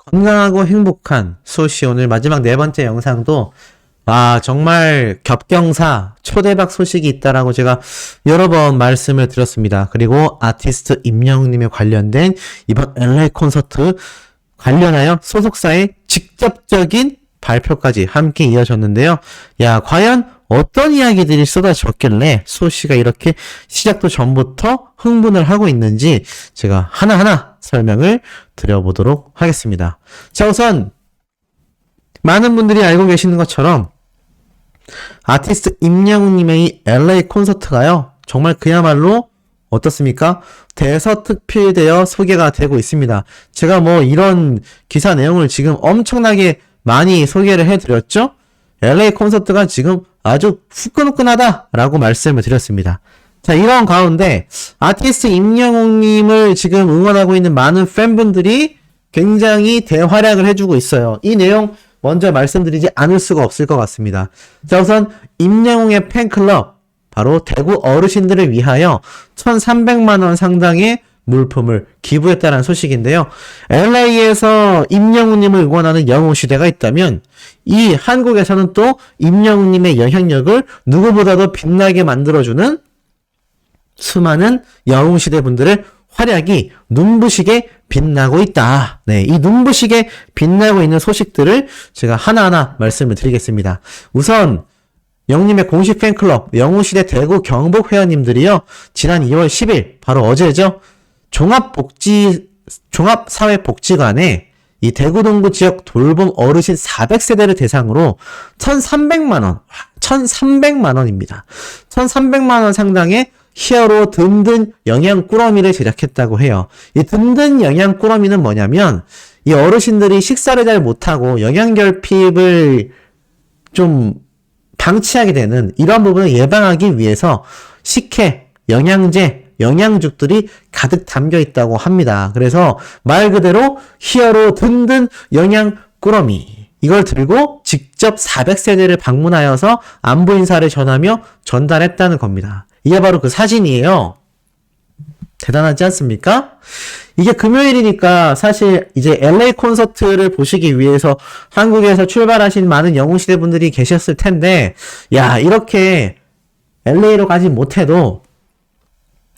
건강하고 행복한 소시 오늘 마지막 네 번째 영상도 정말 겹경사 초대박 소식이 있다라고 제가 여러 번 말씀을 드렸습니다. 그리고 아티스트 임영웅님에 관련된 이번 LA 콘서트 관련하여 소속사의 직접적인 발표까지 함께 이어졌는데요. 과연 어떤 이야기들이 쏟아졌길래 소씨가 이렇게 시작도 전부터 흥분을 하고 있는지 제가 하나하나 설명을 드려보도록 하겠습니다. 자, 우선 많은 분들이 알고 계시는 것처럼 아티스트 임영웅님의 이 LA 콘서트가요, 정말 그야말로 어떻습니까? 대서특필되어 소개가 되고 있습니다. 제가 이런 기사 내용을 지금 엄청나게 많이 소개를 해드렸죠? LA 콘서트가 지금 아주 후끈후끈하다라고 말씀을 드렸습니다. 자, 이런 가운데 아티스트 임영웅님을 지금 응원하고 있는 많은 팬분들이 굉장히 대활약을 해주고 있어요. 이 내용 먼저 말씀드리지 않을 수가 없을 것 같습니다. 자, 우선 임영웅의 팬클럽, 바로 대구 어르신들을 위하여 1,300만원 상당의 물품을 기부했다는 소식인데요. LA에서 임영웅님을 응원하는 영웅시대가 있다면 이 한국에서는 또 임영웅님의 영향력을 누구보다도 빛나게 만들어주는 수많은 영웅시대 분들의 활약이 눈부시게 빛나고 있다. 네, 이 눈부시게 빛나고 있는 소식들을 제가 하나하나 말씀을 드리겠습니다. 우선 영웅님의 공식 팬클럽 영웅시대 대구 경북 회원님들이요, 지난 2월 10일 바로 어제죠, 종합사회복지관에 이 대구 동구 지역 돌봄 어르신 400세대를 대상으로 1,300만원입니다. 1,300만원 상당의 히어로 든든 영양 꾸러미를 제작했다고 해요. 이 든든 영양 꾸러미는 뭐냐면, 이 어르신들이 식사를 잘 못하고 영양결핍을 좀 방치하게 되는 이런 부분을 예방하기 위해서 식혜, 영양제, 영양죽들이 가득 담겨 있다고 합니다. 그래서 말 그대로 히어로 든든 영양 꾸러미, 이걸 들고 직접 400세대를 방문하여서 안부 인사를 전하며 전달했다는 겁니다. 이게 바로 그 사진이에요. 대단하지 않습니까? 이게 금요일이니까 사실 이제 LA 콘서트를 보시기 위해서 한국에서 출발하신 많은 영웅시대 분들이 계셨을 텐데, 이렇게 LA로 가지 못해도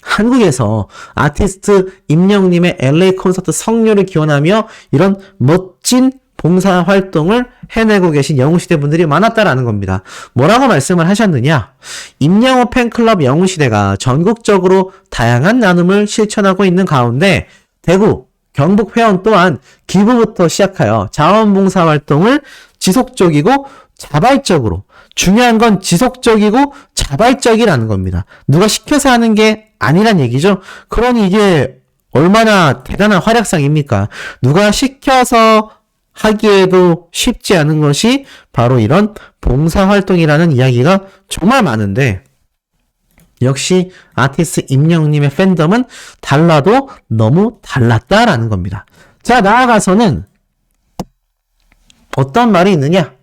한국에서 아티스트 임영웅님의 LA 콘서트 성료를 기원하며 이런 멋진 봉사활동을 해내고 계신 영웅시대 분들이 많았다라는 겁니다. 뭐라고 말씀을 하셨느냐? 임영웅 팬클럽 영웅시대가 전국적으로 다양한 나눔을 실천하고 있는 가운데 대구, 경북 회원 또한 기부부터 시작하여 자원봉사활동을 지속적이고 자발적으로, 중요한 건 지속적이고 자발적이라는 겁니다. 누가 시켜서 하는 게 아니란 얘기죠. 그러니 이게 얼마나 대단한 활약상입니까? 누가 시켜서 하기에도 쉽지 않은 것이 바로 이런 봉사활동이라는 이야기가 정말 많은데, 역시 아티스트 임영웅님의 팬덤은 달라도 너무 달랐다라는 겁니다. 자, 나아가서는 어떤 말이 있느냐?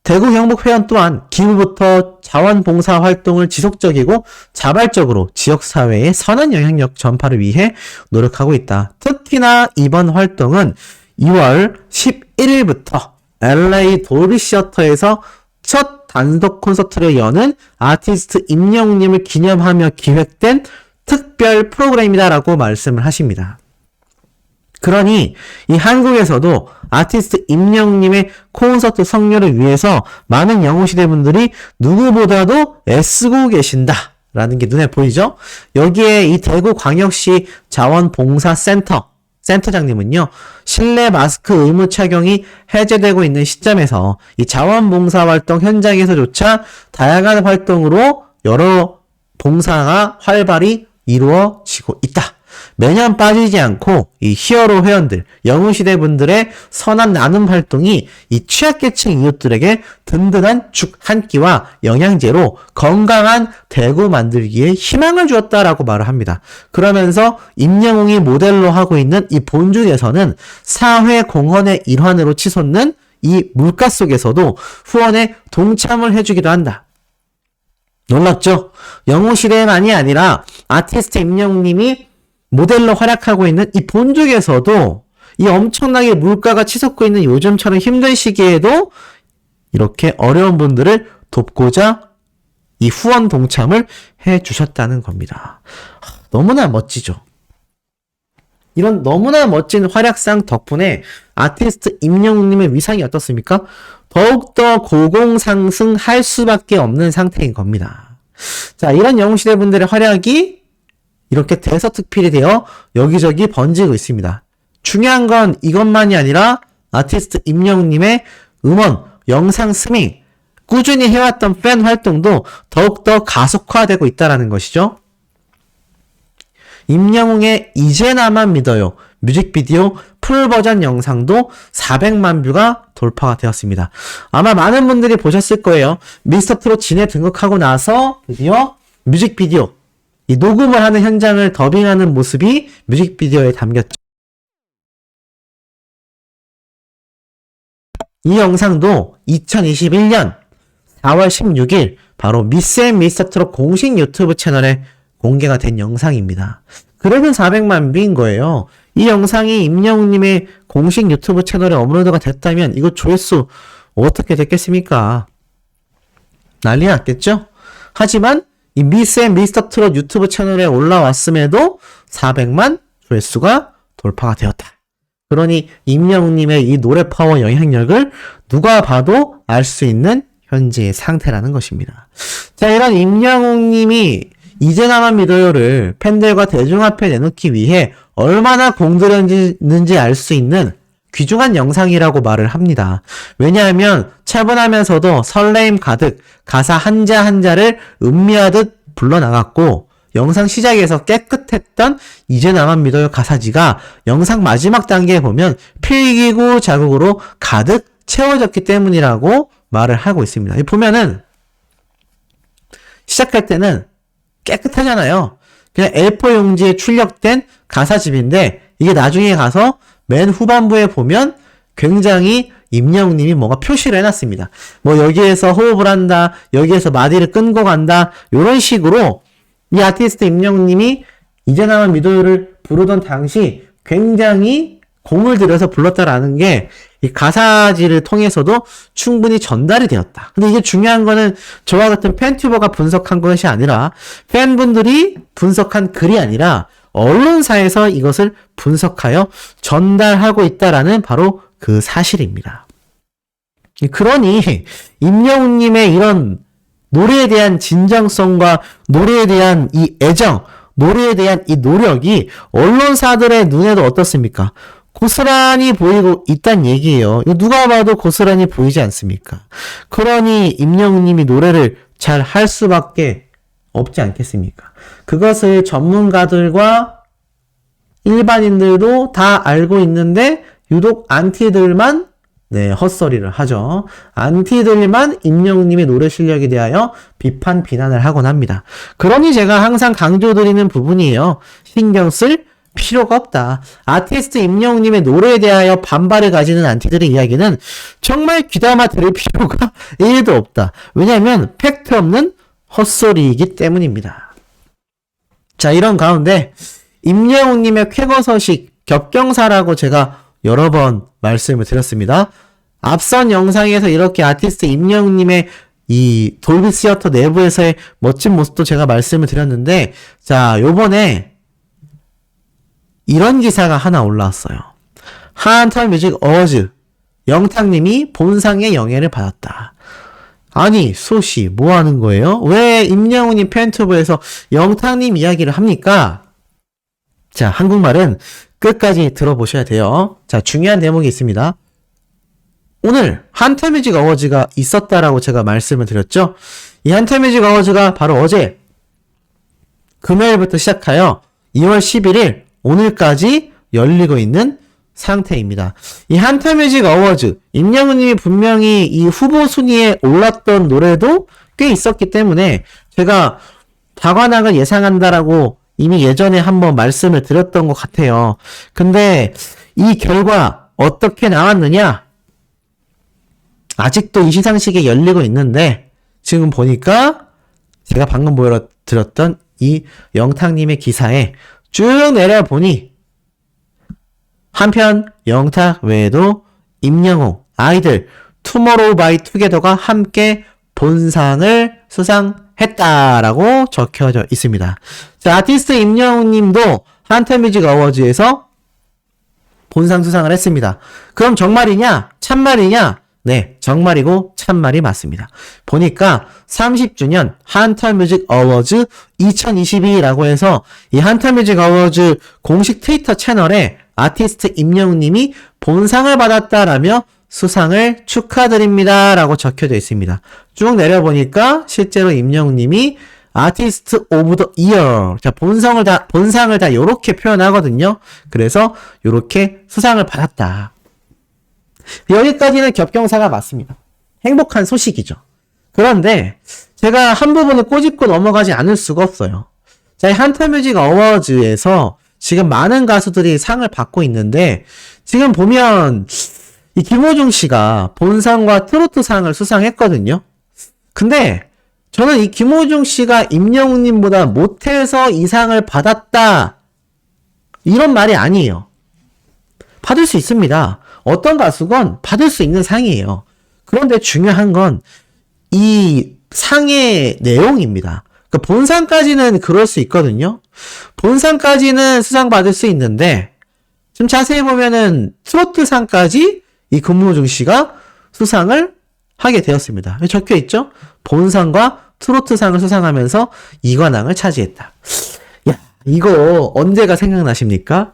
대구 경북 회원 또한 기부부터 자원봉사활동을 지속적이고 자발적으로 지역사회의 선한 영향력 전파를 위해 노력하고 있다. 특히나 이번 활동은 2월 11일부터 LA 돌비시어터에서 첫 단독 콘서트를 여는 아티스트 임영웅님을 기념하며 기획된 특별 프로그램이다라고 말씀을 하십니다. 그러니 이 한국에서도 아티스트 임영웅님의 콘서트 성료를 위해서 많은 영웅시대 분들이 누구보다도 애쓰고 계신다라는 게 눈에 보이죠? 여기에 이 대구광역시 자원봉사센터 센터장님은요, 실내 마스크 의무 착용이 해제되고 있는 시점에서 이 자원봉사활동 현장에서조차 다양한 활동으로 여러 봉사가 활발히 이루어지고 있다. 매년 빠지지 않고 이 히어로 회원들, 영웅시대 분들의 선한 나눔 활동이 이 취약계층 이웃들에게 든든한 죽 한 끼와 영양제로 건강한 대구 만들기에 희망을 주었다라고 말을 합니다. 그러면서 임영웅이 모델로 하고 있는 이 본죽에서는 사회공헌의 일환으로 치솟는 이 물가 속에서도 후원에 동참을 해주기도 한다. 놀랍죠? 영웅시대만이 아니라 아티스트 임영웅님이 모델로 활약하고 있는 이 본죽에서도 이 엄청나게 물가가 치솟고 있는 요즘처럼 힘든 시기에도 이렇게 어려운 분들을 돕고자 이 후원 동참을 해 주셨다는 겁니다. 너무나 멋지죠. 이런 너무나 멋진 활약상 덕분에 아티스트 임영웅님의 위상이 어떻습니까? 더욱더 고공상승할 수밖에 없는 상태인 겁니다. 자, 이런 영웅시대 분들의 활약이 이렇게 대서특필이 되어 여기저기 번지고 있습니다. 중요한 건 이것만이 아니라 아티스트 임영웅님의 음원, 영상 스밍, 꾸준히 해왔던 팬 활동도 더욱더 가속화되고 있다는 것이죠. 임영웅의 이제 나만 믿어요 뮤직비디오 풀버전 영상도 400만 뷰가 돌파가 되었습니다. 아마 많은 분들이 보셨을 거예요. 미스터트롯 진에 등극하고 나서 드디어 뮤직비디오, 이 녹음을 하는 현장을 더빙하는 모습이 뮤직비디오에 담겼죠. 이 영상도 2021년 4월 16일 바로 미스앤미스터트롯 공식 유튜브 채널에 공개가 된 영상입니다. 그래도 400만 뷰인 거예요. 이 영상이 임영웅님의 공식 유튜브 채널에 업로드가 됐다면 이거 조회수 어떻게 됐겠습니까? 난리 났겠죠? 하지만 이 미스앤미스터트롯 유튜브 채널에 올라왔음에도 400만 조회수가 돌파가 되었다. 그러니 임영웅님의 이 노래 파워 영향력을 누가 봐도 알 수 있는 현재의 상태라는 것입니다. 자, 이런 임영웅님이 이제 나만 믿어요를 팬들과 대중 앞에 내놓기 위해 얼마나 공들였는지 알 수 있는 귀중한 영상이라고 말을 합니다. 왜냐하면 차분하면서도 설레임 가득 가사 한자 한자를 음미하듯 불러나갔고, 영상 시작에서 깨끗했던 이제 나만 믿어요 가사지가 영상 마지막 단계에 보면 필기구 자국으로 가득 채워졌기 때문이라고 말을 하고 있습니다. 보면은 시작할 때는 깨끗하잖아요. 그냥 A4 용지에 출력된 가사집인데 이게 나중에 가서 맨 후반부에 보면 굉장히 임영웅님이 뭔가 표시를 해놨습니다. 뭐 여기에서 호흡을 한다, 여기에서 마디를 끊고 간다, 이런 식으로 이 아티스트 임영웅님이 이제 나만 믿어요를 부르던 당시 굉장히 공을 들여서 불렀다라는 게 이 가사지를 통해서도 충분히 전달이 되었다. 근데 이게 중요한 거는 저와 같은 팬튜버가 분석한 것이 아니라 팬분들이 분석한 글이 아니라 언론사에서 이것을 분석하여 전달하고 있다라는 바로 그 사실입니다. 그러니 임영웅님의 이런 노래에 대한 진정성과 노래에 대한 이 애정, 노래에 대한 이 노력이 언론사들의 눈에도 어떻습니까? 고스란히 보이고 있단 얘기예요. 이거 누가 봐도 고스란히 보이지 않습니까? 그러니 임영웅님이 노래를 잘 할 수밖에 없지 않겠습니까? 그것을 전문가들과 일반인들도 다 알고 있는데 유독 안티들만 헛소리를 하죠. 안티들만 임영웅님의 노래 실력에 대하여 비판, 비난을 하곤 합니다. 그러니 제가 항상 강조드리는 부분이에요. 신경 쓸 필요가 없다. 아티스트 임영웅님의 노래에 대하여 반발을 가지는 안티들의 이야기는 정말 귀담아 들을 필요가 1도 없다. 왜냐하면 팩트 없는 헛소리이기 때문입니다. 자, 이런 가운데 임영웅님의 쾌거 소식 겹경사라고 제가 여러 번 말씀을 드렸습니다. 앞선 영상에서 이렇게 아티스트 임영웅님의 이 돌비 시어터 내부에서의 멋진 모습도 제가 말씀을 드렸는데, 자, 요번에 이런 기사가 하나 올라왔어요. 한터뮤직 어워즈 영탁님이 본상의 영예를 받았다. 아니 소시 뭐 하는 거예요? 왜 임영웅님 팬투브에서 영탁님 이야기를 합니까? 자, 한국말은 끝까지 들어보셔야 돼요. 자, 중요한 대목이 있습니다. 오늘 한터뮤직 어워즈가 있었다라고 제가 말씀을 드렸죠. 이 한터뮤직 어워즈가 바로 어제 금요일부터 시작하여 2월 11일 오늘까지 열리고 있는 상태입니다. 이 한터뮤직 어워즈, 임영웅님이 분명히 이 후보 순위에 올랐던 노래도 꽤 있었기 때문에 제가 다관왕을 예상한다라고 이미 예전에 한번 말씀을 드렸던 것 같아요. 근데 이 결과 어떻게 나왔느냐? 아직도 이 시상식이 열리고 있는데 지금 보니까 제가 방금 보여드렸던 이 영탁님의 기사에 쭉 내려보니 한편 영탁 외에도 임영웅, 아이들, 투모로우 바이 투게더가 함께 본상을 수상했다라고 적혀져 있습니다. 자, 아티스트 임영웅 님도 한터뮤직 어워즈에서 본상 수상을 했습니다. 그럼 정말이냐? 참말이냐? 네, 정말이고 참말이 맞습니다. 보니까 30주년 한터뮤직 어워즈 2022라고 해서 이 한터뮤직 어워즈 공식 트위터 채널에 아티스트 임영웅 님이 본상을 받았다라며 수상을 축하드립니다 라고 적혀져 있습니다. 쭉 내려보니까 실제로 임영웅 님이 아티스트 오브 더 이어, 자, 본상을 다 요렇게 표현하거든요. 그래서 요렇게 수상을 받았다. 여기까지는 겹경사가 맞습니다. 행복한 소식이죠. 그런데 제가 한 부분을 꼬집고 넘어가지 않을 수가 없어요. 자, 이 한터뮤직 어워즈에서 지금 많은 가수들이 상을 받고 있는데 지금 보면 이 김호중 씨가 본상과 트로트상을 수상했거든요. 근데 저는 이 김호중 씨가 임영웅 님보다 못해서 이 상을 받았다, 이런 말이 아니에요. 받을 수 있습니다. 어떤 가수건 받을 수 있는 상이에요. 그런데 중요한 건 이 상의 내용입니다. 그 본상까지는 그럴 수 있거든요. 본상까지는 수상받을 수 있는데 좀 자세히 보면은 트로트상까지 이 김호중 씨가 수상을 하게 되었습니다. 적혀 있죠? 본상과 트로트상을 수상하면서 2관왕을 차지했다. 야, 이거 언제가 생각나십니까?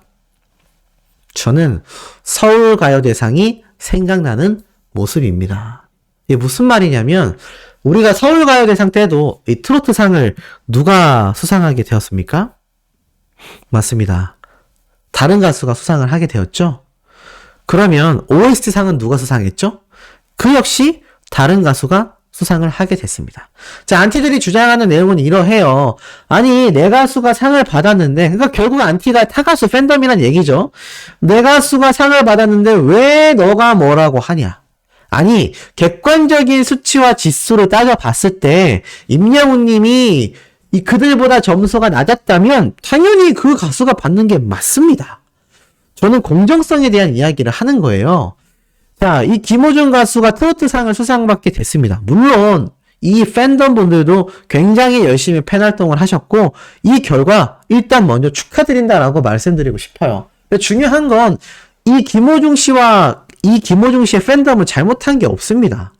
저는 서울가요대상이 생각나는 모습입니다. 이게 무슨 말이냐면 우리가 서울가요대상 때도 이 트로트상을 누가 수상하게 되었습니까? 맞습니다. 다른 가수가 수상을 하게 되었죠? 그러면 OST상은 누가 수상했죠? 그 역시 다른 가수가 수상을 하게 됐습니다. 자, 안티들이 주장하는 내용은 이러해요. 아니, 내 가수가 상을 받았는데, 그러니까 결국 안티가 타가수 팬덤이란 얘기죠. 내 가수가 상을 받았는데 왜 너가 뭐라고 하냐? 아니, 객관적인 수치와 지수를 따져봤을 때 임영웅 님이 이 그들보다 점수가 낮았다면 당연히 그 가수가 받는 게 맞습니다. 저는 공정성에 대한 이야기를 하는 거예요. 자, 이 김호중 가수가 트로트상을 수상받게 됐습니다. 물론 이 팬덤 분들도 굉장히 열심히 팬 활동을 하셨고 이 결과 일단 먼저 축하드린다라고 말씀드리고 싶어요. 근데 중요한 건 이 김호중 씨와 이 김호중 씨의 팬덤은 잘못한 게 없습니다.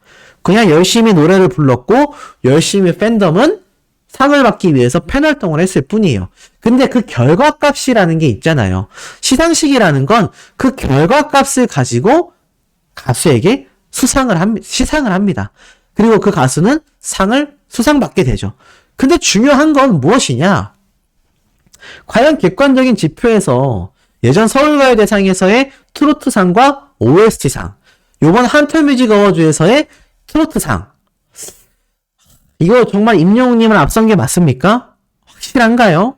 그냥 열심히 노래를 불렀고 열심히 팬덤은 상을 받기 위해서 팬 활동을 했을 뿐이에요. 근데 그 결과값이라는 게 있잖아요. 시상식이라는 건 그 결과값을 가지고 가수에게 시상을 합니다. 그리고 그 가수는 상을 수상받게 되죠. 근데 중요한 건 무엇이냐? 과연 객관적인 지표에서 예전 서울가요대상에서의 트로트상과 OST상, 요번 한터뮤직 어워즈에서의 트로트상, 이거 정말 임영웅님을 앞선 게 맞습니까? 확실한가요?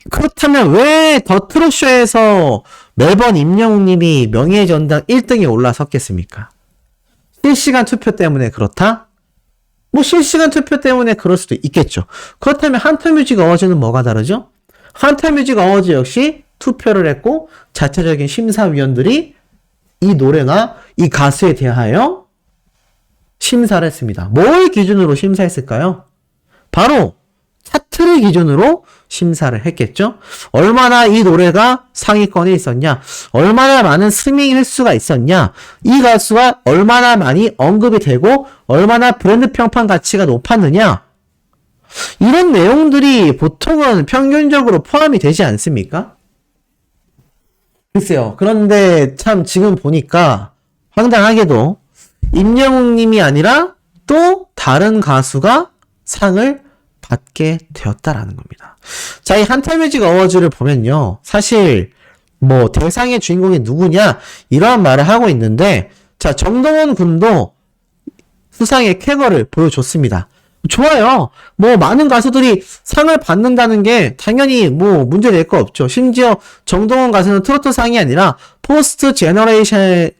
그렇다면 왜 더 트롯쇼에서 매번 임영웅님이 명예전당 1등에 올라섰겠습니까? 실시간 투표 때문에 그렇다? 뭐 실시간 투표 때문에 그럴 수도 있겠죠. 그렇다면 한터뮤직 어워즈는 뭐가 다르죠? 한터뮤직 어워즈 역시 투표를 했고 자체적인 심사위원들이 이 노래나 이 가수에 대하여 심사를 했습니다. 뭘 기준으로 심사했을까요? 바로 차트를 기준으로 심사를 했겠죠. 얼마나 이 노래가 상위권에 있었냐, 얼마나 많은 스트리밍 횟수가 있었냐, 이 가수가 얼마나 많이 언급이 되고 얼마나 브랜드 평판 가치가 높았느냐, 이런 내용들이 보통은 평균적으로 포함이 되지 않습니까? 글쎄요. 그런데 참 지금 보니까 황당하게도 임영웅 님이 아니라 또 다른 가수가 상을 받게 되었다라는 겁니다. 자, 이 한터뮤직 어워즈를 보면요. 사실 뭐 대상의 주인공이 누구냐 이런 말을 하고 있는데, 자, 정동원 군도 수상의 쾌거를 보여줬습니다. 좋아요. 뭐 많은 가수들이 상을 받는다는 게 당연히 뭐 문제 될 거 없죠. 심지어 정동원 가수는 트로트상이 아니라 포스트 제너레이션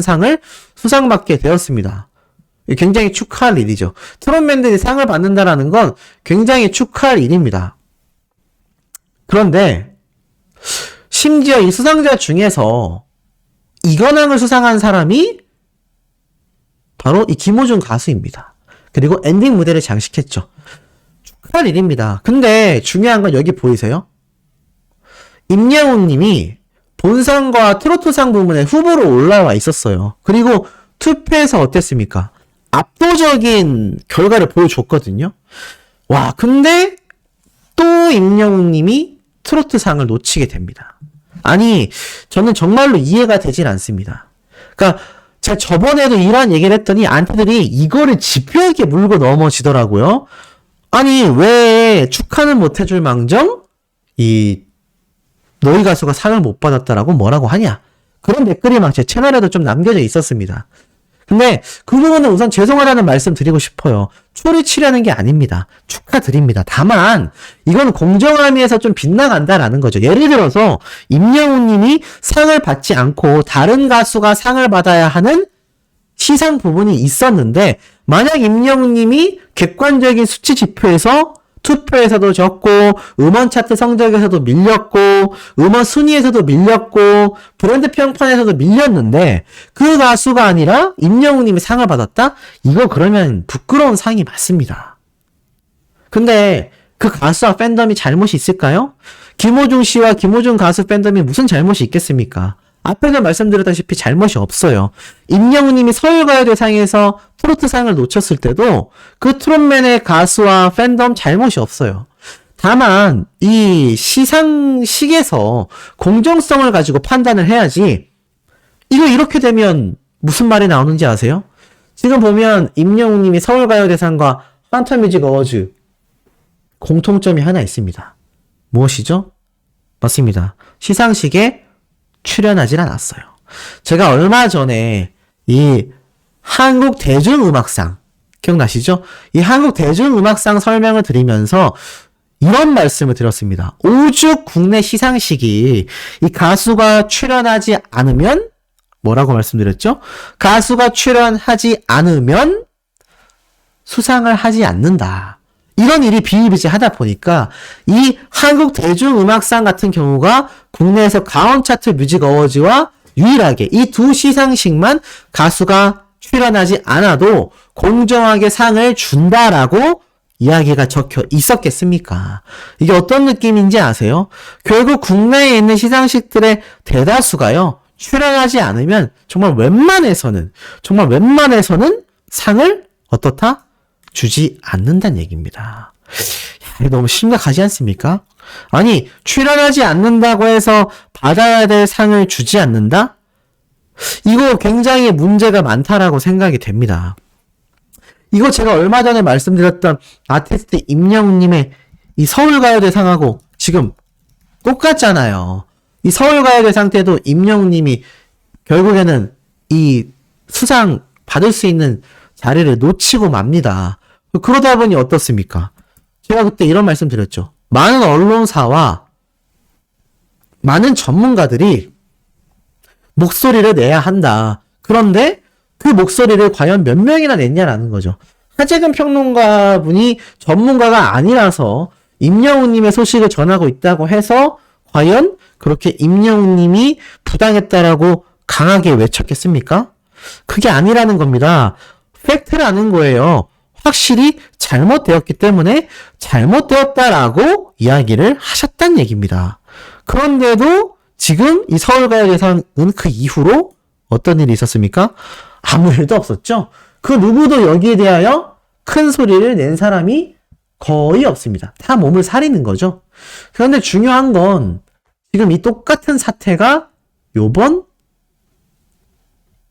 상을 수상받게 되었습니다. 굉장히 축하할 일이죠. 트롯맨들이 상을 받는다라는 건 굉장히 축하할 일입니다. 그런데 심지어 이 수상자 중에서 이관왕을 수상한 사람이 바로 이 김호중 가수입니다. 그리고 엔딩 무대를 장식했죠. 축하할 일입니다. 근데 중요한 건 여기 보이세요? 임영웅 님이 본상과 트로트상 부문에 후보로 올라와 있었어요. 그리고 투표에서 어땠습니까? 압도적인 결과를 보여줬거든요. 와, 근데 또 임영웅 님이 트로트상을 놓치게 됩니다. 아니, 저는 정말로 이해가 되질 않습니다. 그러니까 제가 저번에도 이러한 얘기를 했더니 안티들이 이거를 집요하게 물고 넘어지더라고요. 아니, 왜 축하는 못 해줄 망정 너희 가수가 상을 못 받았다라고 뭐라고 하냐. 그런 댓글이 막 제 채널에도 좀 남겨져 있었습니다. 근데 그 부분은 우선 죄송하다는 말씀 드리고 싶어요. 초리치려는 게 아닙니다. 축하드립니다. 다만 이건 공정함에서 좀 빗나간다라는 거죠. 예를 들어서 임영웅 님이 상을 받지 않고 다른 가수가 상을 받아야 하는 시상 부분이 있었는데 만약 임영웅 님이 객관적인 수치 지표에서 투표에서도 졌고 음원 차트 성적에서도 밀렸고 음원 순위에서도 밀렸고 브랜드 평판에서도 밀렸는데 그 가수가 아니라 임영웅 님이 상을 받았다? 이거 그러면 부끄러운 상이 맞습니다. 근데 그 가수와 팬덤이 잘못이 있을까요? 김호중 씨와 김호중 가수 팬덤이 무슨 잘못이 있겠습니까? 앞에서 말씀드렸다시피 잘못이 없어요. 임영웅 님이 서울가요대상에서 트로트상을 놓쳤을 때도 그 트롯맨의 가수와 팬덤 잘못이 없어요. 다만 이 시상식에서 공정성을 가지고 판단을 해야지 이거 이렇게 되면 무슨 말이 나오는지 아세요? 지금 보면 임영웅 님이 서울가요대상과 환터뮤직 어워즈 공통점이 하나 있습니다. 무엇이죠? 맞습니다. 시상식에 출연하질 않았어요. 제가 얼마 전에 이 한국대중음악상 기억나시죠? 이 한국대중음악상 설명을 드리면서 이런 말씀을 드렸습니다. 오죽 국내 시상식이 이 가수가 출연하지 않으면 뭐라고 말씀드렸죠? 가수가 출연하지 않으면 수상을 하지 않는다. 이런 일이 비일비재하다 보니까 이 한국대중음악상 같은 경우가 국내에서 가온차트 뮤직 어워즈와 유일하게 이 두 시상식만 가수가 출연하지 않아도 공정하게 상을 준다라고 이야기가 적혀 있었겠습니까? 이게 어떤 느낌인지 아세요? 결국 국내에 있는 시상식들의 대다수가요, 출연하지 않으면 정말 웬만해서는 상을 어떻다? 주지 않는다는 얘기입니다. 이게 너무 심각하지 않습니까? 아니, 출연하지 않는다고 해서 받아야 될 상을 주지 않는다? 이거 굉장히 문제가 많다라고 생각이 됩니다. 이거 제가 얼마 전에 말씀드렸던 아티스트 임영웅님의 이 서울가요대상하고 지금 똑같잖아요. 이 서울가요대상 때도 임영웅님이 결국에는 이 수상 받을 수 있는 자리를 놓치고 맙니다. 그러다 보니 어떻습니까? 제가 그때 이런 말씀 드렸죠. 많은 언론사와 많은 전문가들이 목소리를 내야 한다. 그런데 그 목소리를 과연 몇 명이나 냈냐라는 거죠. 하재근 평론가분이 전문가가 아니라서 임영웅님의 소식을 전하고 있다고 해서 과연 그렇게 임영웅님이 부당했다라고 강하게 외쳤겠습니까? 그게 아니라는 겁니다. 팩트라는 거예요. 확실히 잘못되었기 때문에 잘못되었다라고 이야기를 하셨단 얘기입니다. 그런데도 지금 이 서울가요대상은 그 이후로 어떤 일이 있었습니까? 아무 일도 없었죠. 그 누구도 여기에 대하여 큰 소리를 낸 사람이 거의 없습니다. 다 몸을 사리는 거죠. 그런데 중요한 건 지금 이 똑같은 사태가 요번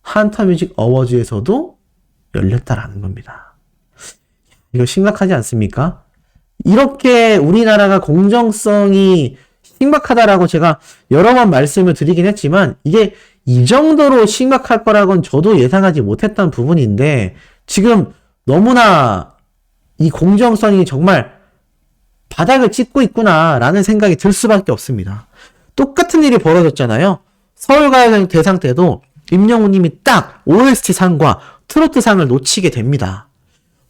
한터뮤직 어워즈에서도 열렸다라는 겁니다. 이거 심각하지 않습니까? 이렇게 우리나라가 공정성이 심각하다라고 제가 여러 번 말씀을 드리긴 했지만 이게 이 정도로 심각할 거라고는 저도 예상하지 못했던 부분인데 지금 너무나 이 공정성이 정말 바닥을 찍고 있구나라는 생각이 들 수밖에 없습니다. 똑같은 일이 벌어졌잖아요. 서울가요대상 때도 임영웅님이 딱 OST 상과 트로트 상을 놓치게 됩니다.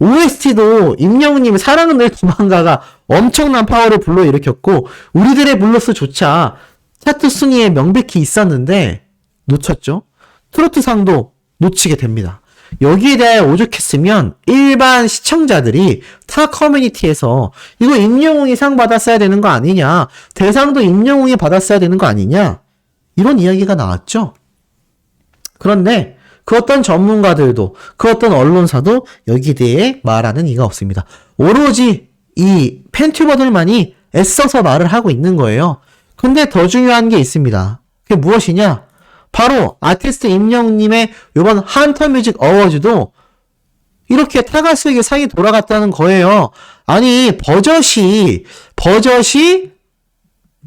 OST도 임영웅님이 사랑은 늘 도망가가 엄청난 파워를 불러일으켰고 우리들의 블루스조차 차트 순위에 명백히 있었는데 놓쳤죠. 트로트상도 놓치게 됩니다. 여기에 대해 오죽했으면 일반 시청자들이 타 커뮤니티에서 이거 임영웅이 상 받았어야 되는 거 아니냐, 대상도 임영웅이 받았어야 되는 거 아니냐, 이런 이야기가 나왔죠. 그런데 그 어떤 전문가들도 그 어떤 언론사도 여기에 대해 말하는 이가 없습니다. 오로지 이 팬튜버들만이 애써서 말을 하고 있는 거예요. 근데 더 중요한 게 있습니다. 그게 무엇이냐? 바로 아티스트 임영웅님의 이번 한터뮤직 어워즈도 이렇게 타가수에게 상이 돌아갔다는 거예요. 아니 버젓이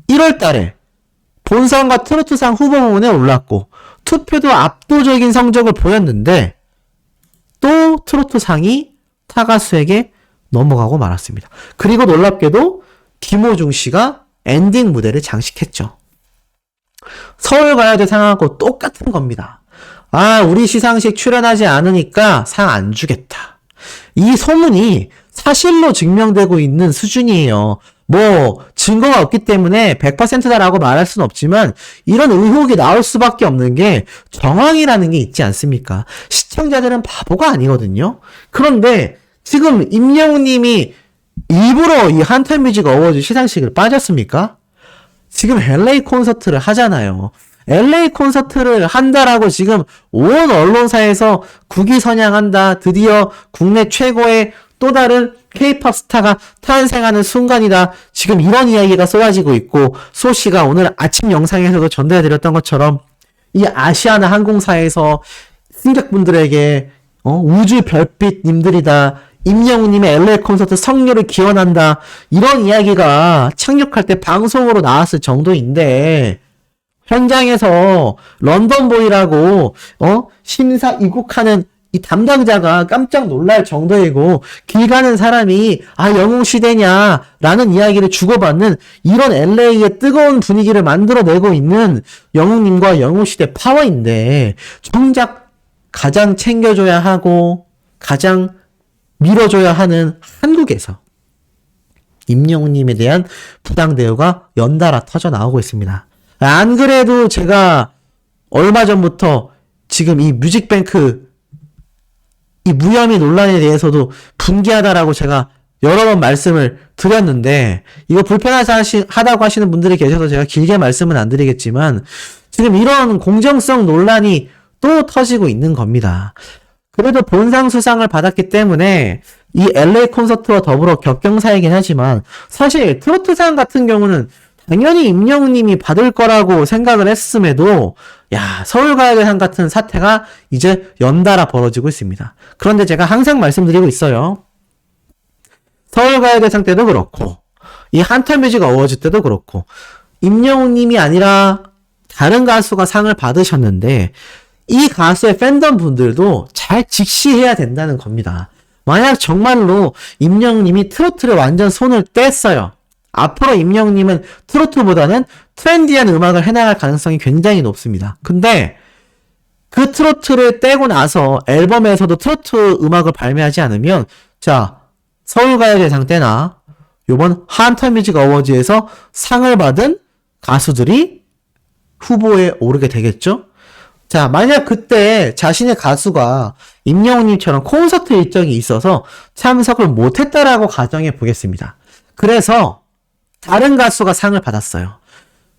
1월 달에 본상과 트로트상 후보 부문에 올랐고 투표도 압도적인 성적을 보였는데 또 트로트상이 타가수에게 넘어가고 말았습니다. 그리고 놀랍게도 김호중 씨가 엔딩 무대를 장식했죠. 서울가요대상하고 똑같은 겁니다. 아, 우리 시상식 출연하지 않으니까 상 안 주겠다. 이 소문이 사실로 증명되고 있는 수준이에요. 뭐 증거가 없기 때문에 100%다라고 말할 수는 없지만 이런 의혹이 나올 수밖에 없는 게 정황이라는 게 있지 않습니까? 시청자들은 바보가 아니거든요. 그런데 지금 임영웅님이 일부러 이 한터뮤직 어워즈 시상식을 빠졌습니까? 지금 LA 콘서트를 하잖아요. LA 콘서트를 한다라고 지금 온 언론사에서 국위선양한다. 드디어 국내 최고의 또 다른 K-POP 스타가 탄생하는 순간이다. 지금 이런 이야기가 쏟아지고 있고, 소씨가 오늘 아침 영상에서도 전달해드렸던 것처럼 이 아시아나 항공사에서 승객분들에게 우주 별빛님들이다. 임영웅님의 LA 콘서트 성료를 기원한다. 이런 이야기가 착륙할 때 방송으로 나왔을 정도인데 현장에서 런던보이라고 심사 이국하는 이 담당자가 깜짝 놀랄 정도이고 길 가는 사람이 영웅시대냐 라는 이야기를 주고받는 이런 LA의 뜨거운 분위기를 만들어내고 있는 영웅님과 영웅시대 파워인데 정작 가장 챙겨줘야 하고 가장 밀어줘야 하는 한국에서 임영웅님에 대한 부당 대우가 연달아 터져 나오고 있습니다. 안 그래도 제가 얼마 전부터 지금 이 뮤직뱅크 이 무혐의 논란에 대해서도 분개하다라고 제가 여러 번 말씀을 드렸는데 이거 불편하다고 하시는 분들이 계셔서 제가 길게 말씀은 안 드리겠지만 지금 이런 공정성 논란이 또 터지고 있는 겁니다. 그래도 본상 수상을 받았기 때문에 이 LA 콘서트와 더불어 격경사이긴 하지만 사실 트로트상 같은 경우는 당연히 임영웅님이 받을 거라고 생각을 했음에도 서울가요대상 같은 사태가 이제 연달아 벌어지고 있습니다. 그런데 제가 항상 말씀드리고 있어요. 서울가요대상 때도 그렇고 이 한터뮤직 어워즈 때도 그렇고 임영웅님이 아니라 다른 가수가 상을 받으셨는데 이 가수의 팬덤 분들도 잘 직시해야 된다는 겁니다. 만약 정말로 임영웅님이 트로트를 완전 손을 뗐어요. 앞으로 임영웅님은 트로트보다는 트렌디한 음악을 해나갈 가능성이 굉장히 높습니다. 근데 그 트로트를 떼고 나서 앨범에서도 트로트 음악을 발매하지 않으면 서울가요대상 때나 요번 한터뮤직 어워즈에서 상을 받은 가수들이 후보에 오르게 되겠죠? 만약 그때 자신의 가수가 임영웅님처럼 콘서트 일정이 있어서 참석을 못했다라고 가정해 보겠습니다. 그래서 다른 가수가 상을 받았어요.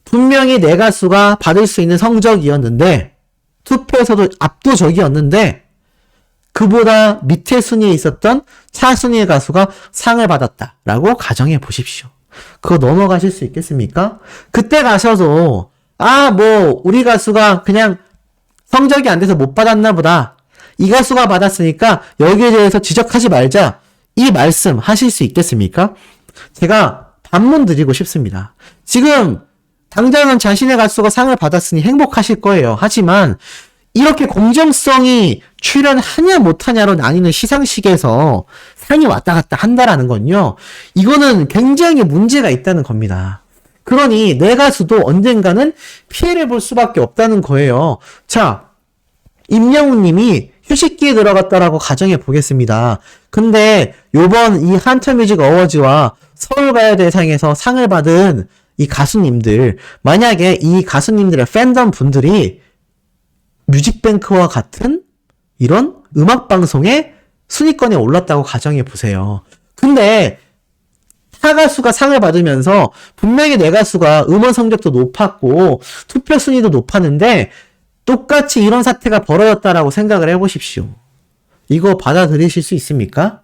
분명히 내 가수가 받을 수 있는 성적이었는데 투표에서도 압도적이었는데 그보다 밑에 순위에 있었던 차순위의 가수가 상을 받았다라고 가정해 보십시오. 그거 넘어가실 수 있겠습니까? 그때 가셔도 우리 가수가 그냥 성적이 안 돼서 못 받았나 보다. 이 가수가 받았으니까 여기에 대해서 지적하지 말자. 이 말씀 하실 수 있겠습니까? 제가 반문 드리고 싶습니다. 지금 당장은 자신의 가수가 상을 받았으니 행복하실 거예요. 하지만 이렇게 공정성이 출연하냐 못하냐로 나뉘는 시상식에서 상이 왔다 갔다 한다라는 건요. 이거는 굉장히 문제가 있다는 겁니다. 그러니 내 가수도 언젠가는 피해를 볼 수밖에 없다는 거예요. 임영웅님이 휴식기에 들어갔다라고 가정해 보겠습니다. 근데 요번 이 한터뮤직 어워즈와 서울가요대상에서 상을 받은 이 가수님들, 만약에 이 가수님들의 팬덤 분들이 뮤직뱅크와 같은 이런 음악방송의 순위권에 올랐다고 가정해 보세요. 근데 타 가수가 상을 받으면서 분명히 내 가수가 음원 성적도 높았고 투표 순위도 높았는데 똑같이 이런 사태가 벌어졌다라고 생각을 해보십시오. 이거 받아들이실 수 있습니까?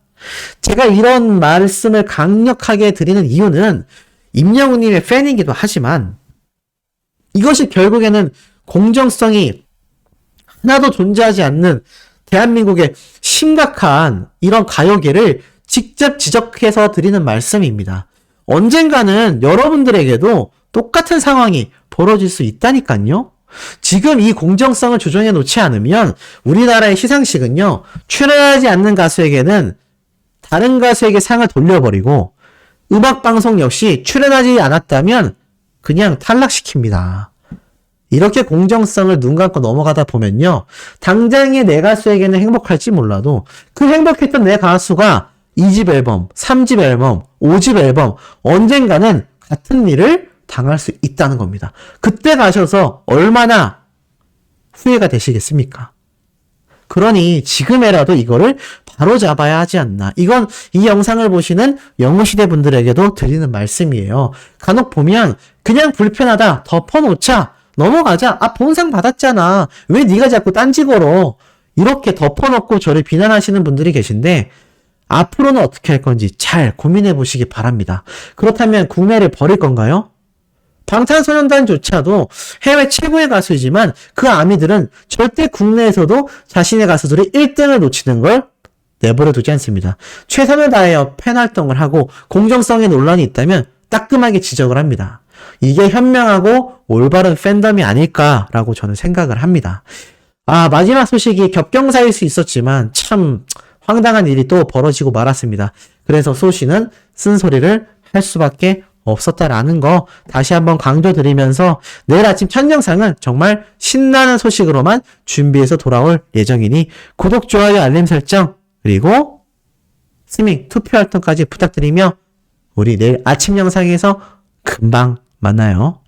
제가 이런 말씀을 강력하게 드리는 이유는 임영웅님의 팬이기도 하지만 이것이 결국에는 공정성이 하나도 존재하지 않는 대한민국의 심각한 이런 가요계를 직접 지적해서 드리는 말씀입니다. 언젠가는 여러분들에게도 똑같은 상황이 벌어질 수 있다니까요. 지금 이 공정성을 조정해 놓지 않으면 우리나라의 시상식은요, 출연하지 않는 가수에게는 다른 가수에게 상을 돌려버리고 음악방송 역시 출연하지 않았다면 그냥 탈락시킵니다. 이렇게 공정성을 눈 감고 넘어가다 보면요, 당장의 내 가수에게는 행복할지 몰라도 그 행복했던 내 가수가 2집 앨범, 3집 앨범, 5집 앨범 언젠가는 같은 일을 당할 수 있다는 겁니다. 그때 가셔서 얼마나 후회가 되시겠습니까? 그러니 지금이라도 이거를 바로 잡아야 하지 않나. 이건 이 영상을 보시는 영웅시대 분들에게도 드리는 말씀이에요. 간혹 보면 그냥 불편하다, 덮어놓자, 넘어가자. 아, 본상 받았잖아. 왜 네가 자꾸 딴지 걸어. 이렇게 덮어놓고 저를 비난하시는 분들이 계신데 앞으로는 어떻게 할 건지 잘 고민해 보시기 바랍니다. 그렇다면 국내를 버릴 건가요? 방탄소년단조차도 해외 최고의 가수이지만 그 아미들은 절대 국내에서도 자신의 가수들이 1등을 놓치는 걸 내버려 두지 않습니다. 최선을 다하여 팬 활동을 하고 공정성에 논란이 있다면 따끔하게 지적을 합니다. 이게 현명하고 올바른 팬덤이 아닐까라고 저는 생각을 합니다. 아, 마지막 소식이 겹경사일 수 있었지만 참 황당한 일이 또 벌어지고 말았습니다. 그래서 소씨는 쓴소리를 할 수밖에 없었다라는 거 다시 한번 강조드리면서 내일 아침 첫 영상은 정말 신나는 소식으로만 준비해서 돌아올 예정이니 구독, 좋아요, 알림 설정 그리고 스밍, 투표 활동까지 부탁드리며 우리 내일 아침 영상에서 금방 만나요.